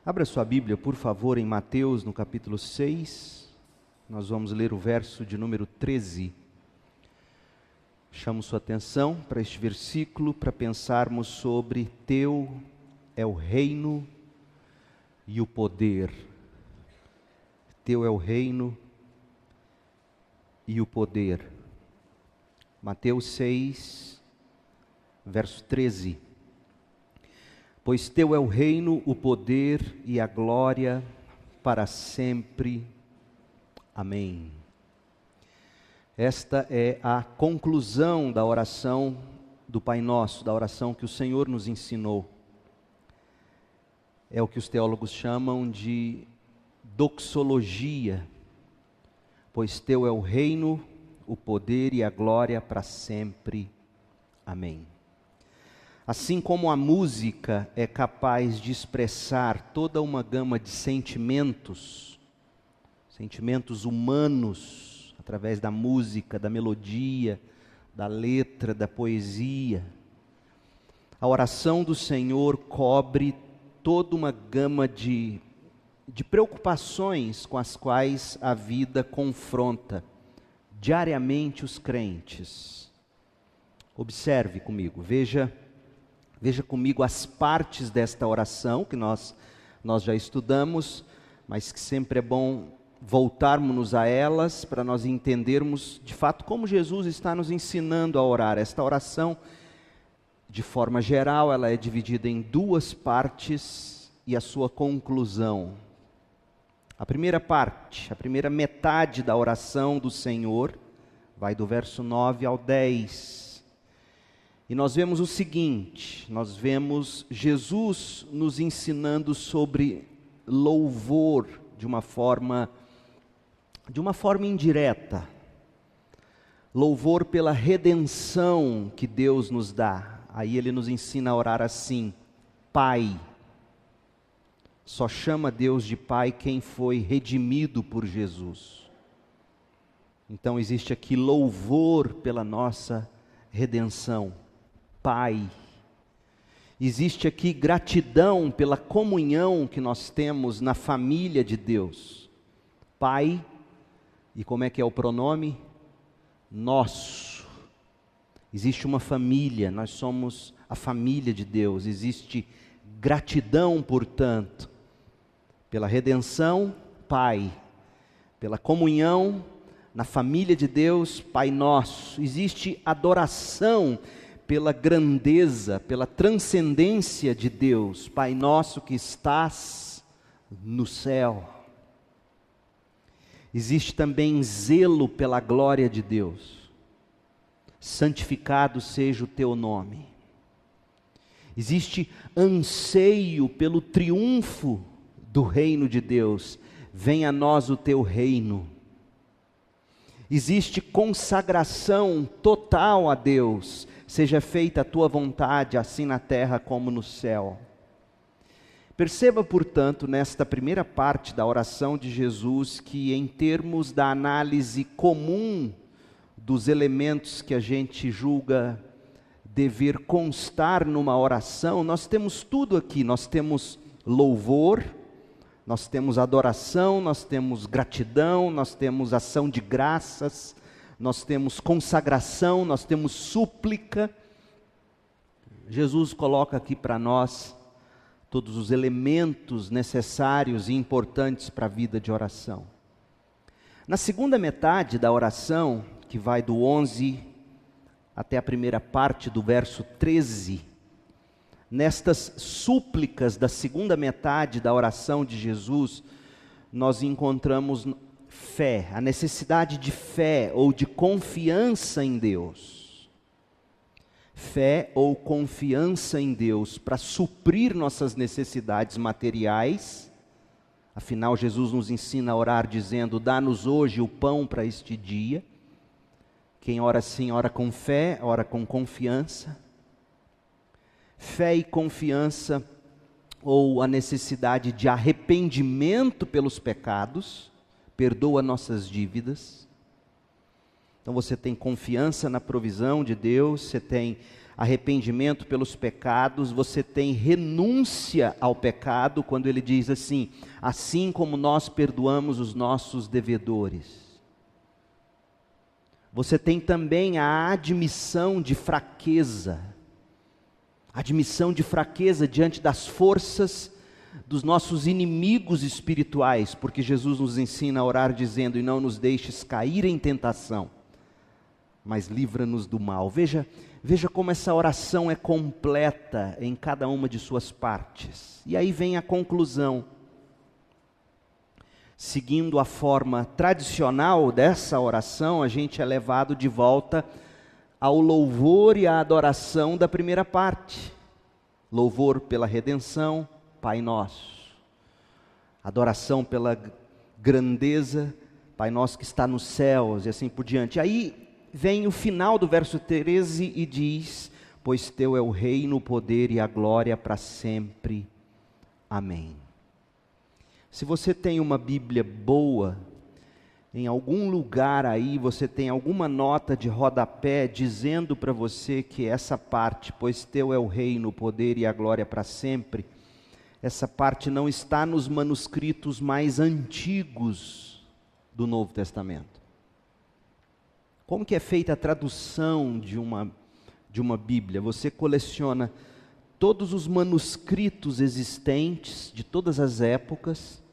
Abra sua Bíblia, por favor, em Mateus, no capítulo 6. Nós vamos ler o verso de número 13. Chamo sua atenção para este versículo, para pensarmos sobre Teu é o reino e o poder. Teu é o reino e o poder. Mateus 6, verso 13. Pois Teu é o reino, o poder e a glória para sempre. Amém. Esta é a conclusão da oração do Pai Nosso, da oração que o Senhor nos ensinou. É o que os teólogos chamam de doxologia. Pois Teu é o reino, o poder e a glória para sempre. Amém. Assim como a música é capaz de expressar toda uma gama de sentimentos humanos, através da música, da melodia, da letra, da poesia, a oração do Senhor cobre toda uma gama de preocupações com as quais a vida confronta diariamente os crentes. Observe comigo, veja comigo as partes desta oração que nós já estudamos, mas que sempre é bom voltarmos a elas para nós entendermos de fato como Jesus está nos ensinando a orar. Esta oração, de forma geral, ela é dividida em duas partes e a sua conclusão. A primeira parte, a primeira metade da oração do Senhor, vai do verso 9 ao 10. E nós vemos o seguinte, nós vemos Jesus nos ensinando sobre louvor de uma forma indireta. Louvor pela redenção que Deus nos dá. Aí ele nos ensina a orar assim: Pai. Só chama Deus de Pai quem foi redimido por Jesus. Então existe aqui louvor pela nossa redenção. Pai. Existe aqui gratidão pela comunhão que nós temos na família de Deus. Pai, e como é que é o pronome? Nosso. Existe uma família, nós somos a família de Deus. Existe gratidão, portanto, pela redenção, Pai. Pela comunhão na família de Deus, Pai Nosso. Existe adoração pela grandeza, pela transcendência de Deus, Pai Nosso que estás no céu. Existe também zelo pela glória de Deus. Santificado seja o Teu nome. Existe anseio pelo triunfo do reino de Deus. Venha a nós o Teu reino. Existe consagração total a Deus. Seja feita a Tua vontade, assim na terra como no céu. Perceba, portanto, nesta primeira parte da oração de Jesus, que em termos da análise comum dos elementos que a gente julga dever constar numa oração, nós temos tudo aqui. Nós temos louvor, nós temos adoração, nós temos gratidão, nós temos ação de graças, nós temos consagração, nós temos súplica. Jesus coloca aqui para nós todos os elementos necessários e importantes para a vida de oração. Na segunda metade da oração, que vai do 11 até a primeira parte do verso 13, nestas súplicas da segunda metade da oração de Jesus, nós encontramos fé, a necessidade de fé ou de confiança em Deus. Fé ou confiança em Deus para suprir nossas necessidades materiais. Afinal, Jesus nos ensina a orar dizendo: dá-nos hoje o pão para este dia. Quem ora assim, ora com fé, ora com confiança. Fé e confiança, ou a necessidade de arrependimento pelos pecados, perdoa nossas dívidas. Então você tem confiança na provisão de Deus, você tem arrependimento pelos pecados, você tem renúncia ao pecado, quando ele diz assim: assim como nós perdoamos os nossos devedores. Você tem também a admissão de fraqueza diante das forças dos nossos inimigos espirituais, porque Jesus nos ensina a orar dizendo: e não nos deixes cair em tentação, mas livra-nos do mal. Veja como essa oração é completa em cada uma de suas partes. E aí vem a conclusão. Seguindo a forma tradicional dessa oração, a gente é levado de volta ao louvor e à adoração da primeira parte. Louvor pela redenção, Pai Nosso. Adoração pela grandeza, Pai Nosso que está nos céus, e assim por diante. Aí vem o final do verso 13 e diz: pois teu é o reino, o poder e a glória para sempre. Amém. Se você tem uma Bíblia boa, em algum lugar aí você tem alguma nota de rodapé dizendo para você que essa parte, pois teu é o reino, o poder e a glória para sempre, essa parte não está nos manuscritos mais antigos do Novo Testamento. Como que é feita a tradução de uma Bíblia? Você coleciona todos os manuscritos existentes de todas as épocas,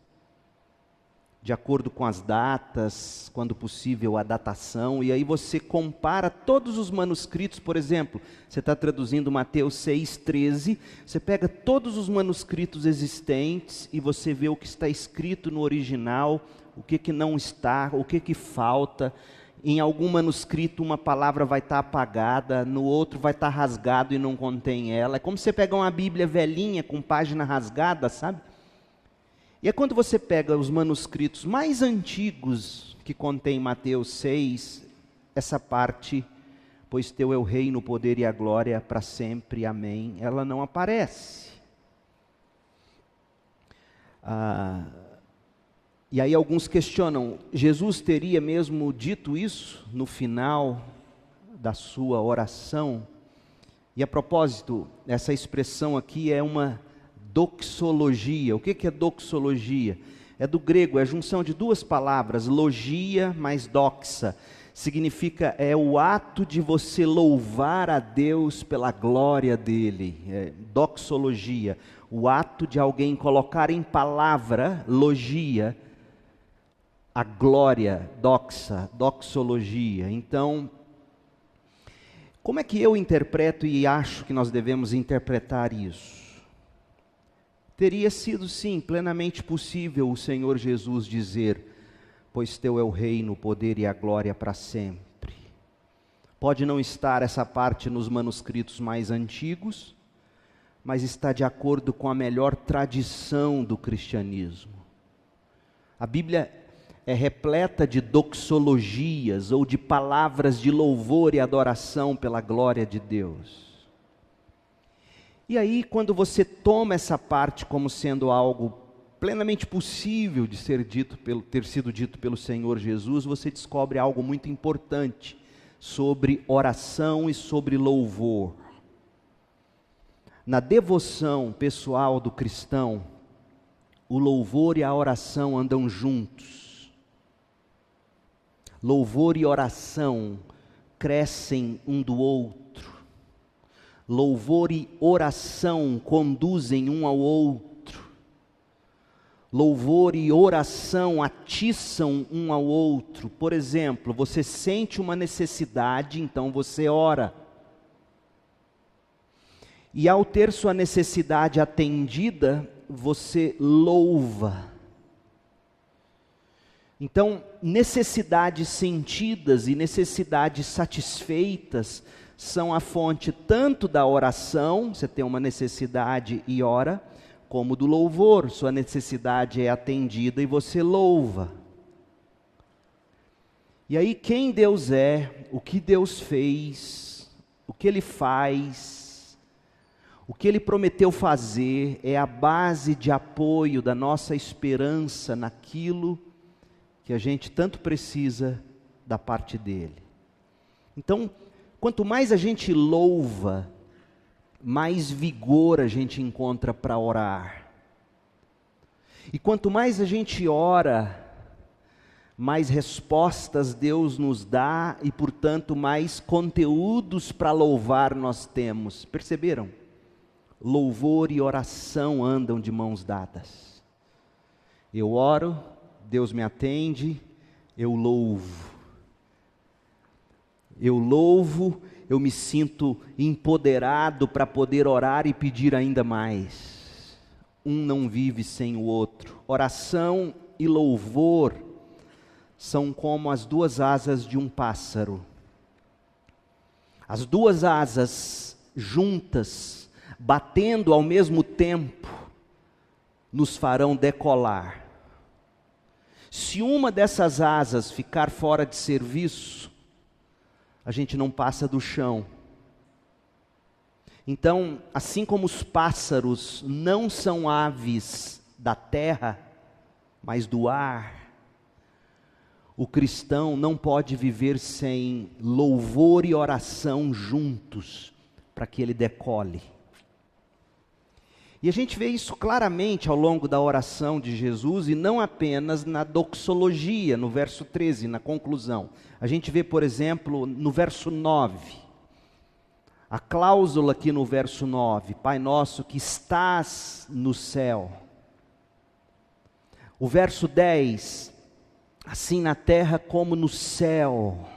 de acordo com as datas, quando possível a datação, e aí você compara todos os manuscritos. Por exemplo, você está traduzindo Mateus 6,13, você pega todos os manuscritos existentes e você vê o que está escrito no original, o que não está, o que falta. Em algum manuscrito uma palavra vai estar apagada, no outro vai estar rasgado e não contém ela. É como você pegar uma Bíblia velhinha com página rasgada, sabe? E é quando você pega os manuscritos mais antigos que contém Mateus 6, essa parte, pois teu é o reino, o poder e a glória para sempre, amém, ela não aparece. E aí alguns questionam, Jesus teria mesmo dito isso no final da sua oração? E a propósito, essa expressão aqui é uma doxologia. O que é doxologia? É do grego, é a junção de duas palavras, logia mais doxa. Significa, é o ato de você louvar a Deus pela glória dele. Doxologia, o ato de alguém colocar em palavra, logia, a glória, doxologia. Então, como é que eu interpreto e acho que nós devemos interpretar isso? Teria sido, sim, plenamente possível o Senhor Jesus dizer: pois teu é o reino, o poder e a glória para sempre. Pode não estar essa parte nos manuscritos mais antigos, mas está de acordo com a melhor tradição do cristianismo. A Bíblia é repleta de doxologias, ou de palavras de louvor e adoração pela glória de Deus. E aí, quando você toma essa parte como sendo algo plenamente possível de ter sido dito pelo Senhor Jesus, você descobre algo muito importante sobre oração e sobre louvor. Na devoção pessoal do cristão, o louvor e a oração andam juntos. Louvor e oração crescem um do outro. Louvor e oração conduzem um ao outro. Louvor e oração atiçam um ao outro. Por exemplo, você sente uma necessidade, então você ora. E ao ter sua necessidade atendida, você louva. Então, necessidades sentidas e necessidades satisfeitas são a fonte tanto da oração, você tem uma necessidade e ora, como do louvor, sua necessidade é atendida e você louva. E aí, quem Deus é, o que Deus fez, o que Ele faz, o que Ele prometeu fazer, é a base de apoio da nossa esperança naquilo que a gente tanto precisa da parte dEle. Então, Quanto mais a gente louva, mais vigor a gente encontra para orar. E quanto mais a gente ora, mais respostas Deus nos dá e, portanto, mais conteúdos para louvar nós temos. Perceberam? Louvor e oração andam de mãos dadas. Eu oro, Deus me atende, eu louvo. Eu louvo, eu me sinto empoderado para poder orar e pedir ainda mais. Um não vive sem o outro. Oração e louvor são como as duas asas de um pássaro. As duas asas juntas, batendo ao mesmo tempo, nos farão decolar. Se uma dessas asas ficar fora de serviço, a gente não passa do chão. Então, assim como os pássaros não são aves da terra, mas do ar, o cristão não pode viver sem louvor e oração juntos, para que ele decole. E a gente vê isso claramente ao longo da oração de Jesus, e não apenas na doxologia, no verso 13, na conclusão. A gente vê, por exemplo, no verso 9, a cláusula aqui no verso 9, Pai nosso que estás no céu. O verso 10, assim na terra como no céu.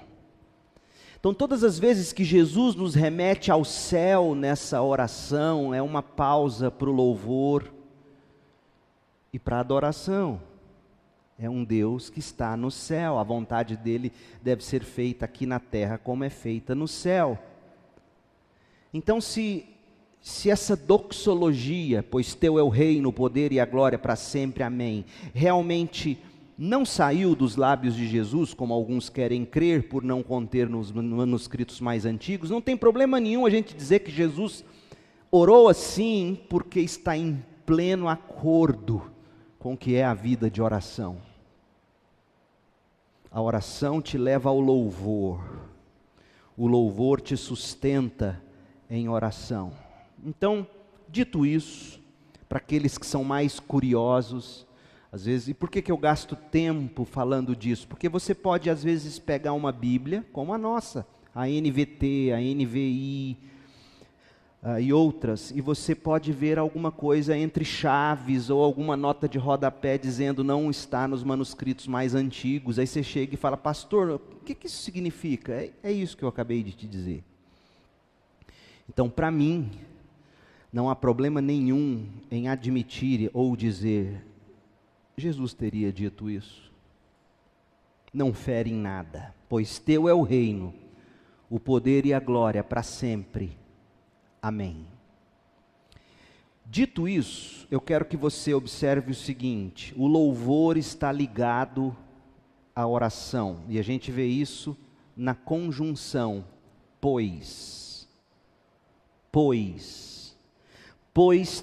Então, todas as vezes que Jesus nos remete ao céu nessa oração, é uma pausa para o louvor e para a adoração. É um Deus que está no céu, a vontade dele deve ser feita aqui na terra como é feita no céu. Então, se essa doxologia, pois teu é o reino, o poder e a glória para sempre, amém, realmente não saiu dos lábios de Jesus, como alguns querem crer, por não conter nos manuscritos mais antigos, não tem problema nenhum a gente dizer que Jesus orou assim, porque está em pleno acordo com o que é a vida de oração. A oração te leva ao louvor, o louvor te sustenta em oração. Então, dito isso, para aqueles que são mais curiosos, às vezes, e por que eu gasto tempo falando disso? Porque você pode, às vezes, pegar uma Bíblia, como a nossa, a NVT, a NVI, e outras, e você pode ver alguma coisa entre chaves, ou alguma nota de rodapé dizendo não está nos manuscritos mais antigos. Aí você chega e fala, pastor, o que isso significa? É isso que eu acabei de te dizer. Então, para mim, não há problema nenhum em admitir ou dizer, Jesus teria dito isso. Não fere em nada, pois teu é o reino, o poder e a glória para sempre. Amém. Dito isso, eu quero que você observe o seguinte: o louvor está ligado à oração, e a gente vê isso na conjunção, pois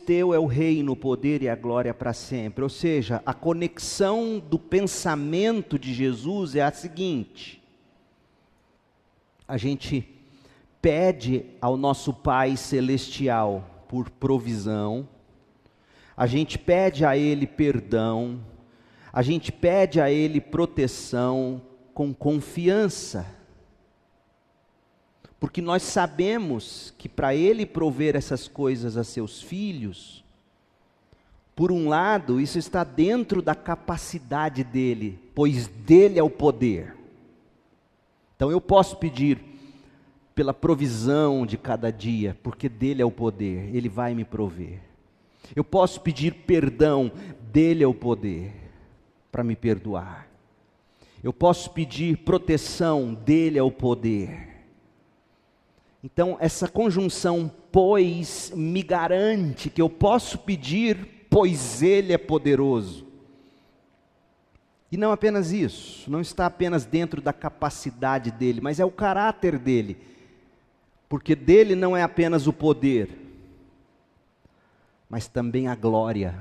teu é o reino, o poder e a glória para sempre. Ou seja, a conexão do pensamento de Jesus é a seguinte: a gente pede ao nosso Pai Celestial por provisão, a gente pede a Ele perdão, a gente pede a Ele proteção com confiança. Porque nós sabemos que para Ele prover essas coisas a seus filhos, por um lado, isso está dentro da capacidade dEle, pois dEle é o poder. Então eu posso pedir pela provisão de cada dia, porque dEle é o poder, Ele vai me prover. Eu posso pedir perdão, dEle é o poder para me perdoar. Eu posso pedir proteção, dEle é o poder. Então, essa conjunção, pois, me garante que eu posso pedir, pois Ele é poderoso. E não apenas isso, não está apenas dentro da capacidade dEle, mas é o caráter dEle. Porque dEle não é apenas o poder, mas também a glória.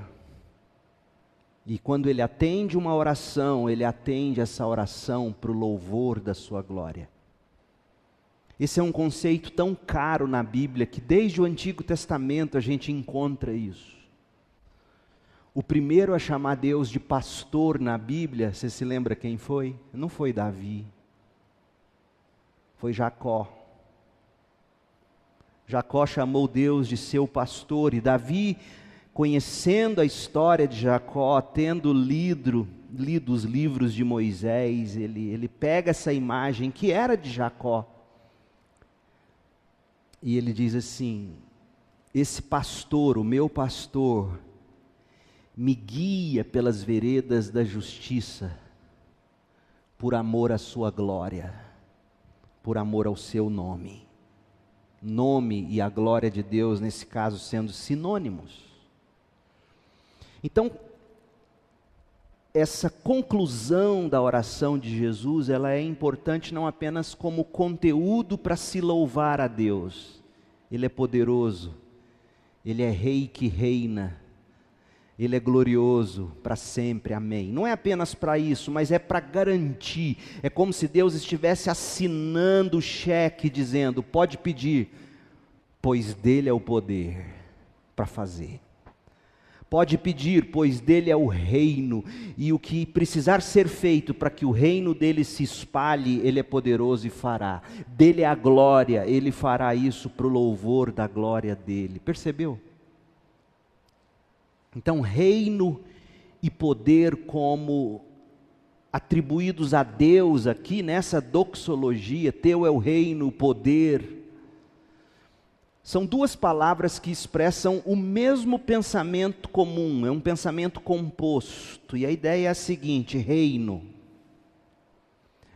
E quando Ele atende uma oração, Ele atende essa oração para o louvor da sua glória. Esse é um conceito tão caro na Bíblia que desde o Antigo Testamento a gente encontra isso. O primeiro a chamar Deus de pastor na Bíblia, você se lembra quem foi? Não foi Davi, foi Jacó. Jacó chamou Deus de seu pastor, e Davi, conhecendo a história de Jacó, tendo lido os livros de Moisés, ele pega essa imagem que era de Jacó, e ele diz assim: esse pastor, o meu pastor, me guia pelas veredas da justiça, por amor à sua glória, por amor ao seu nome. Nome e a glória de Deus, nesse caso, sendo sinônimos. Então, essa conclusão da oração de Jesus, ela é importante não apenas como conteúdo para se louvar a Deus. Ele é poderoso, Ele é Rei que reina, Ele é glorioso para sempre, amém. Não é apenas para isso, mas é para garantir. É como se Deus estivesse assinando o cheque, dizendo: pode pedir, pois dele é o poder para fazer. Pode pedir, pois dele é o reino, e o que precisar ser feito para que o reino dele se espalhe, ele é poderoso e fará. Dele é a glória, ele fará isso para o louvor da glória dele. Percebeu? Então, reino e poder como atribuídos a Deus aqui, nessa doxologia, teu é o reino, o poder, são duas palavras que expressam o mesmo pensamento comum, é um pensamento composto, e a ideia é a seguinte: reino.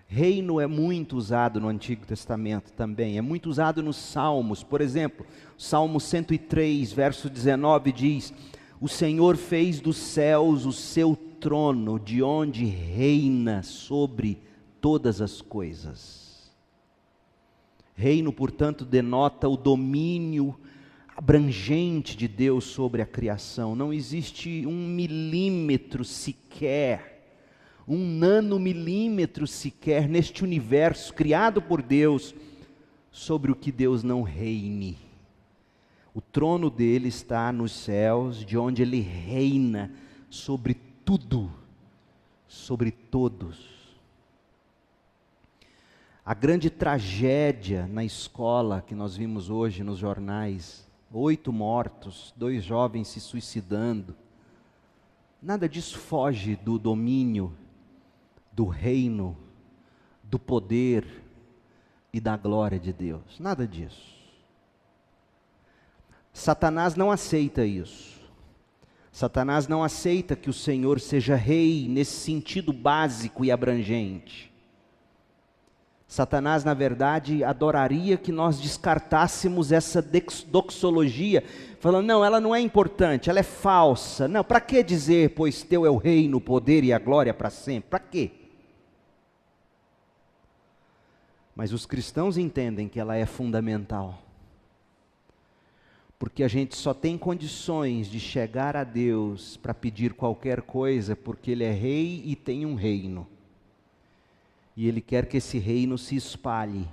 Reino é muito usado no Antigo Testamento também, é muito usado nos Salmos. Por exemplo, Salmo 103, verso 19 diz: o Senhor fez dos céus o seu trono, de onde reina sobre todas as coisas. Reino, portanto, denota o domínio abrangente de Deus sobre a criação. Não existe um milímetro sequer, um nanomilímetro sequer neste universo criado por Deus, sobre o que Deus não reine. O trono dele está nos céus, de onde ele reina sobre tudo, sobre todos. A grande tragédia na escola que nós vimos hoje nos jornais, 8 mortos, 2 jovens se suicidando, nada disso foge do domínio, do reino, do poder e da glória de Deus. Nada disso. Satanás não aceita isso. Satanás não aceita que o Senhor seja rei nesse sentido básico e abrangente. Satanás, na verdade, adoraria que nós descartássemos essa doxologia, falando: não, ela não é importante, ela é falsa. Não, para que dizer, pois teu é o reino, o poder e a glória para sempre? Para quê? Mas os cristãos entendem que ela é fundamental. Porque a gente só tem condições de chegar a Deus para pedir qualquer coisa, porque Ele é rei e tem um reino. E Ele quer que esse reino se espalhe.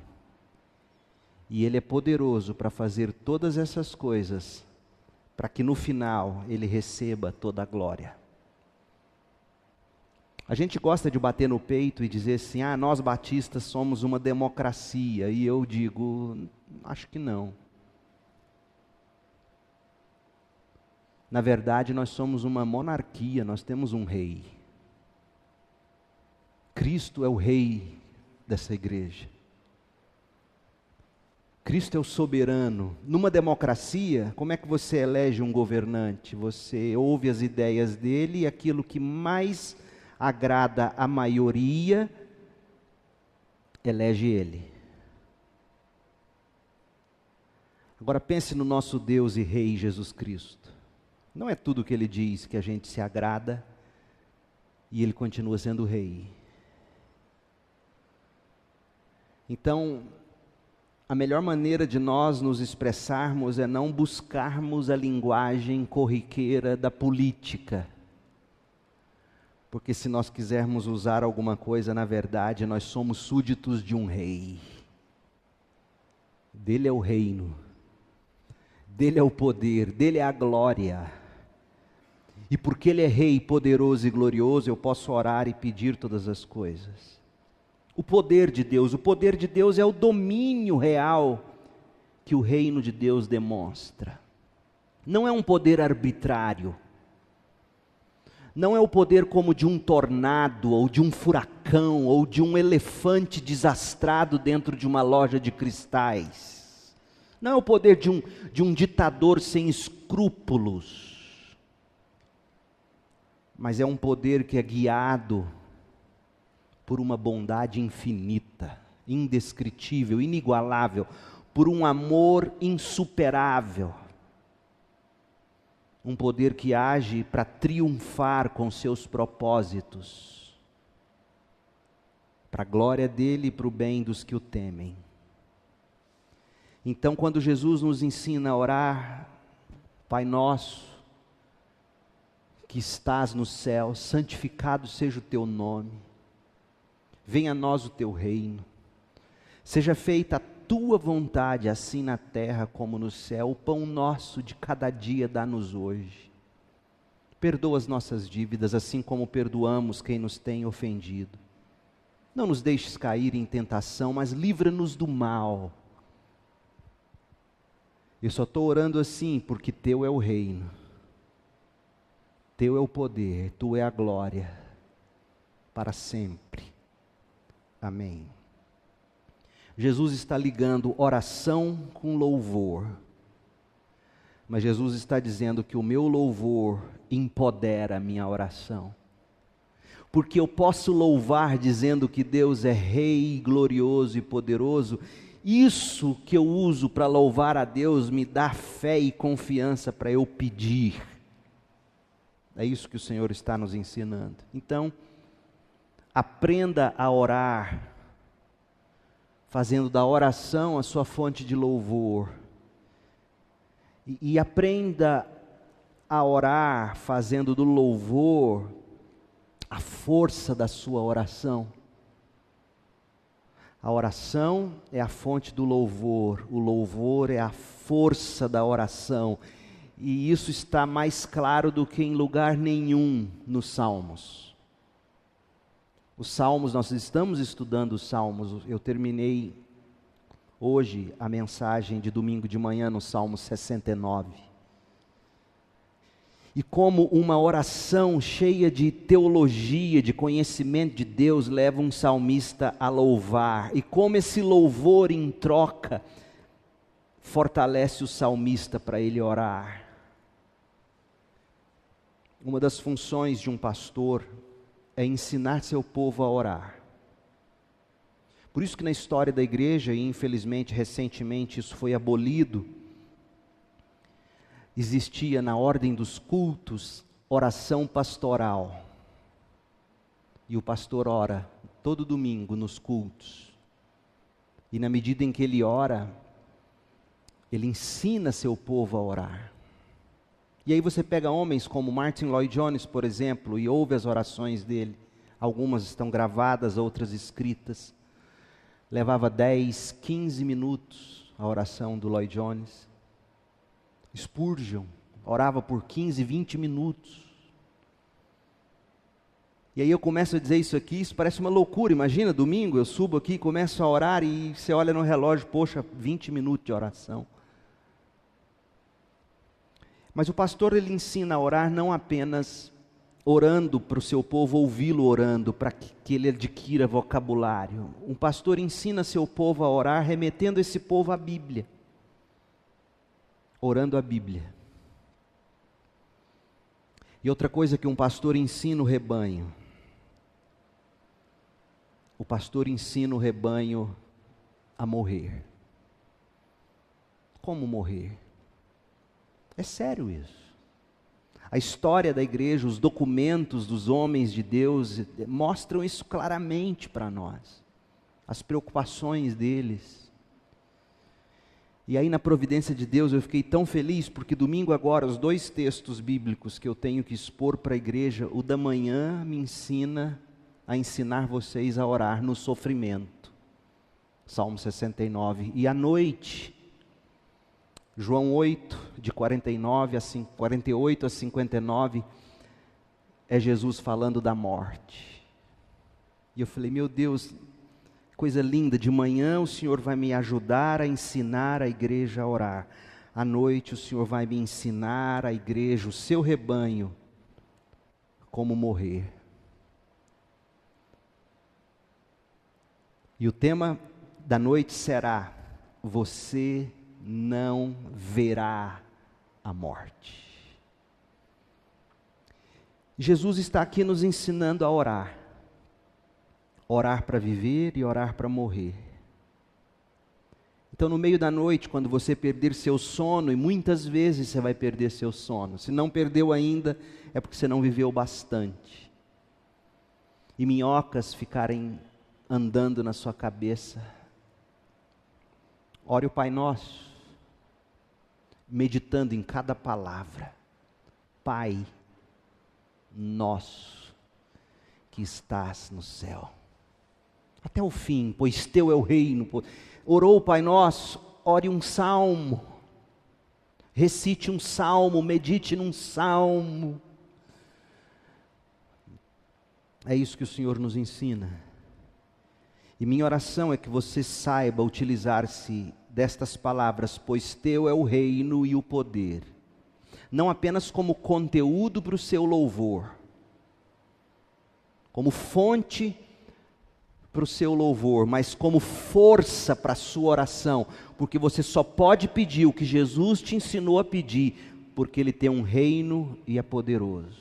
E Ele é poderoso para fazer todas essas coisas, para que no final Ele receba toda a glória. A gente gosta de bater no peito e dizer assim: nós batistas somos uma democracia. E eu digo, acho que não. Na verdade, nós somos uma monarquia, nós temos um rei. Cristo é o rei dessa igreja. Cristo é o soberano. Numa democracia, como é que você elege um governante? Você ouve as ideias dele e aquilo que mais agrada a maioria, elege ele. Agora pense no nosso Deus e Rei Jesus Cristo. Não é tudo o que Ele diz que a gente se agrada, e Ele continua sendo Rei. Então, a melhor maneira de nós nos expressarmos é não buscarmos a linguagem corriqueira da política. Porque se nós quisermos usar alguma coisa, na verdade, nós somos súditos de um rei. Dele é o reino, dele é o poder, dele é a glória. E porque ele é rei poderoso e glorioso, eu posso orar e pedir todas as coisas. O poder de Deus é o domínio real que o reino de Deus demonstra. Não é um poder arbitrário. Não é o poder como de um tornado, ou de um furacão, ou de um elefante desastrado dentro de uma loja de cristais. Não é o poder de um ditador sem escrúpulos. Mas é um poder que é guiado por uma bondade infinita, indescritível, inigualável, por um amor insuperável. Um poder que age para triunfar com seus propósitos, para a glória dele e para o bem dos que o temem. Então, quando Jesus nos ensina a orar, Pai nosso, que estás no céu, santificado seja o teu nome, venha a nós o teu reino, seja feita a tua vontade, assim na terra como no céu. O pão nosso de cada dia dá-nos hoje. Perdoa as nossas dívidas, assim como perdoamos quem nos tem ofendido. Não nos deixes cair em tentação, mas livra-nos do mal. Eu só estou orando assim porque teu é o reino, teu é o poder, tua é a glória, para sempre. Amém. Jesus está ligando oração com louvor, mas Jesus está dizendo que o meu louvor empodera a minha oração, porque eu posso louvar dizendo que Deus é rei, glorioso e poderoso. Isso que eu uso para louvar a Deus me dá fé e confiança para eu pedir. É isso que o Senhor está nos ensinando. Então, aprenda a orar, fazendo da oração a sua fonte de louvor. E aprenda a orar, fazendo do louvor a força da sua oração. A oração é a fonte do louvor, o louvor é a força da oração. E isso está mais claro do que em lugar nenhum nos Salmos. Os Salmos, nós estamos estudando os Salmos. Eu terminei hoje a mensagem de domingo de manhã no Salmo 69. E como uma oração cheia de teologia, de conhecimento de Deus, leva um salmista a louvar. E como esse louvor em troca fortalece o salmista para ele orar. Uma das funções de um pastor é ensinar seu povo a orar. Por isso que na história da igreja, e infelizmente recentemente isso foi abolido, existia na ordem dos cultos oração pastoral. E o pastor ora todo domingo nos cultos. E na medida em que ele ora, ele ensina seu povo a orar. E aí você pega homens como Martin Lloyd Jones, por exemplo, e ouve as orações dele. Algumas estão gravadas, outras escritas. Levava 10, 15 minutos a oração do Lloyd Jones. Spurgeon orava por 15, 20 minutos. E aí eu começo a dizer isso aqui, isso parece uma loucura. Imagina, domingo eu subo aqui, começo a orar e você olha no relógio, poxa, 20 minutos de oração. Mas o pastor, ele ensina a orar não apenas orando para o seu povo, ouvi-lo orando, para que ele adquira vocabulário. Um pastor ensina seu povo a orar, remetendo esse povo à Bíblia. Orando a Bíblia. E outra coisa que um pastor ensina o rebanho. O pastor ensina o rebanho a morrer. Como morrer? É sério isso. A história da igreja, os documentos dos homens de Deus mostram isso claramente para nós. As preocupações deles. E aí na providência de Deus eu fiquei tão feliz, porque domingo agora, os 2 textos bíblicos que eu tenho que expor para a igreja, o da manhã me ensina a ensinar vocês a orar no sofrimento. Salmo 69. E à noite, João 8, de 48 a 59, é Jesus falando da morte. E eu falei, meu Deus, coisa linda, de manhã o Senhor vai me ajudar a ensinar a igreja a orar. À noite o Senhor vai me ensinar a igreja, o seu rebanho, como morrer. E o tema da noite será: você não verá a morte. Jesus está aqui nos ensinando a orar. Orar para viver e orar para morrer. Então, no meio da noite, quando você perder seu sono, e muitas vezes você vai perder seu sono, se não perdeu ainda, é porque você não viveu bastante. E minhocas ficarem andando na sua cabeça. Ore o Pai Nosso, meditando em cada palavra. Pai Nosso, que estás no céu. Até o fim, pois teu é o reino. Orou o Pai Nosso, ore um salmo. Recite um salmo, medite num salmo. É isso que o Senhor nos ensina. E minha oração é que você saiba utilizar-se destas palavras, pois teu é o reino e o poder. Não apenas como conteúdo para o seu louvor, como fonte para o seu louvor, mas como força para a sua oração, porque você só pode pedir o que Jesus te ensinou a pedir, porque Ele tem um reino e é poderoso.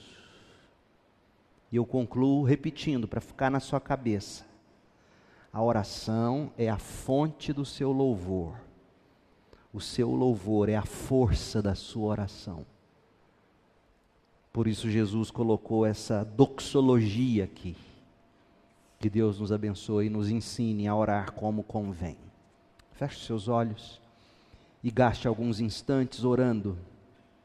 E eu concluo repetindo, para ficar na sua cabeça: a oração é a fonte do seu louvor. O seu louvor é a força da sua oração. Por isso Jesus colocou essa doxologia aqui. Que Deus nos abençoe e nos ensine a orar como convém. Feche seus olhos e gaste alguns instantes orando